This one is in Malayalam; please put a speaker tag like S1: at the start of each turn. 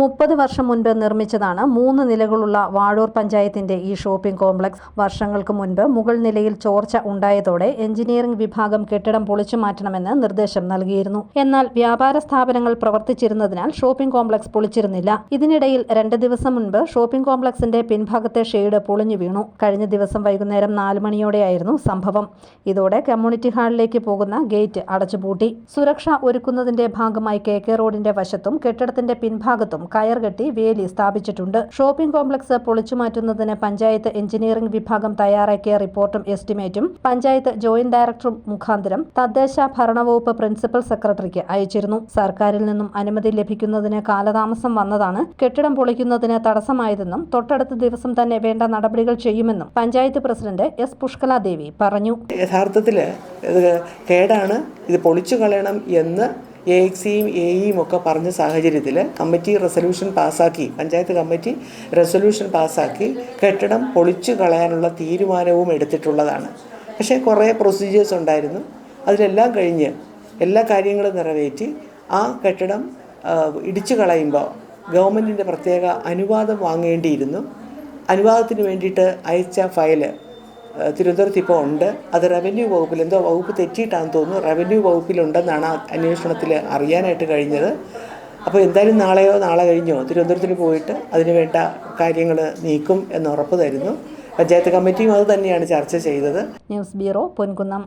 S1: 30 വർഷം മുൻപ് നിർമ്മിച്ചതാണ് 3 നിലകളുള്ള വാഴൂർ പഞ്ചായത്തിന്റെ ഈ ഷോപ്പിംഗ് കോംപ്ലക്സ്. വർഷങ്ങൾക്ക് മുൻപ് മുകൾ നിലയിൽ ചോർച്ച ഉണ്ടായതോടെ എഞ്ചിനീയറിംഗ് വിഭാഗം കെട്ടിടം പൊളിച്ചു മാറ്റണമെന്ന് നിർദ്ദേശം നൽകിയിരുന്നു. എന്നാൽ വ്യാപാര സ്ഥാപനങ്ങൾ പ്രവർത്തിച്ചിരുന്നതിനാൽ ഷോപ്പിംഗ് കോംപ്ലക്സ് പൊളിച്ചിരുന്നില്ല. ഇതിനിടയിൽ 2 ദിവസം മുൻപ് ഷോപ്പിംഗ് കോംപ്ലക്സിന്റെ പിൻഭാഗത്തെ ഷെയ്ഡ് പൊളിഞ്ഞു വീണു. കഴിഞ്ഞ ദിവസം വൈകുന്നേരം 4 മണിയോടെയായിരുന്നു സംഭവം. ഇതോടെ കമ്മ്യൂണിറ്റി ഹാളിലേക്ക് പോകുന്ന ഗേറ്റ് അടച്ചുപൂട്ടി. സുരക്ഷ ഒരുക്കുന്നതിന്റെ ഭാഗമായി KK റോഡിന്റെ വശത്തും കെട്ടിടത്തിന്റെ പിൻഭാഗത്തും കയർ കെട്ടി വേലി സ്ഥാപിച്ചിട്ടുണ്ട്. ഷോപ്പിംഗ് കോംപ്ലക്സ് പൊളിച്ചുമാറ്റുന്നതിന് പഞ്ചായത്ത് എഞ്ചിനീയറിംഗ് വിഭാഗം തയ്യാറാക്കിയ റിപ്പോർട്ടും എസ്റ്റിമേറ്റും പഞ്ചായത്ത് ജോയിന്റ് ഡയറക്ടർ മുഖാന്തരം തദ്ദേശ ഭരണവകുപ്പ് പ്രിൻസിപ്പൽ സെക്രട്ടറിക്ക് അയച്ചിരുന്നു. സർക്കാരിൽ നിന്നും അനുമതി ലഭിക്കുന്നതിന് കാലതാമസം വന്നതാണ് കെട്ടിടം പൊളിക്കുന്നതിന് തടസ്സമായതെന്നും തൊട്ടടുത്ത ദിവസം തന്നെ വേണ്ട നടപടികൾ ചെയ്യുമെന്നും പഞ്ചായത്ത് പ്രസിഡന്റ് S. പുഷ്കലാദേവി പറഞ്ഞു.
S2: യഥാർത്ഥത്തിൽ കേടാണ്, ഇത് പൊളിച്ചു കളയണം എന്ന് AXയും AEയും ഒക്കെ പറഞ്ഞ സാഹചര്യത്തിൽ കമ്മിറ്റി റെസൊല്യൂഷൻ പാസ്സാക്കി, പഞ്ചായത്ത് കമ്മിറ്റി റെസൊല്യൂഷൻ പാസ്സാക്കി കെട്ടിടം പൊളിച്ചു കളയാനുള്ള തീരുമാനവും എടുത്തിട്ടുള്ളതാണ്. പക്ഷേ കുറേ പ്രൊസീജിയേഴ്സ് ഉണ്ടായിരുന്നു. അതിലെല്ലാം കഴിഞ്ഞ് എല്ലാ കാര്യങ്ങളും നിറവേറ്റി ആ കെട്ടിടം ഇടിച്ചു കളയുമ്പോൾ ഗവൺമെൻറ്റിൻ്റെ പ്രത്യേക അനുവാദം വാങ്ങേണ്ടിയിരുന്നു. അനുവാദത്തിന് വേണ്ടിയിട്ട് അയച്ച ഫയല് തിരുവനന്തപുരത്ത് ഇപ്പോൾ ഉണ്ട്. അത് റവന്യൂ വകുപ്പിൽ, എന്തോ വകുപ്പ് തെറ്റിയിട്ടാണെന്ന് തോന്നുന്നു, റവന്യൂ വകുപ്പിലുണ്ടെന്നാണ് അന്വേഷണത്തിൽ അറിയാനായിട്ട് കഴിഞ്ഞത്. അപ്പോൾ എന്തായാലും നാളെയോ നാളെ കഴിഞ്ഞോ തിരുവനന്തപുരത്തിന് പോയിട്ട് അതിന് വേണ്ട കാര്യങ്ങൾ നീക്കും എന്ന് ഉറപ്പ് തരുന്നു. പഞ്ചായത്ത് കമ്മിറ്റിയും അത് തന്നെയാണ് ചർച്ച ചെയ്തത്.
S1: News bureau, Ponkunnam.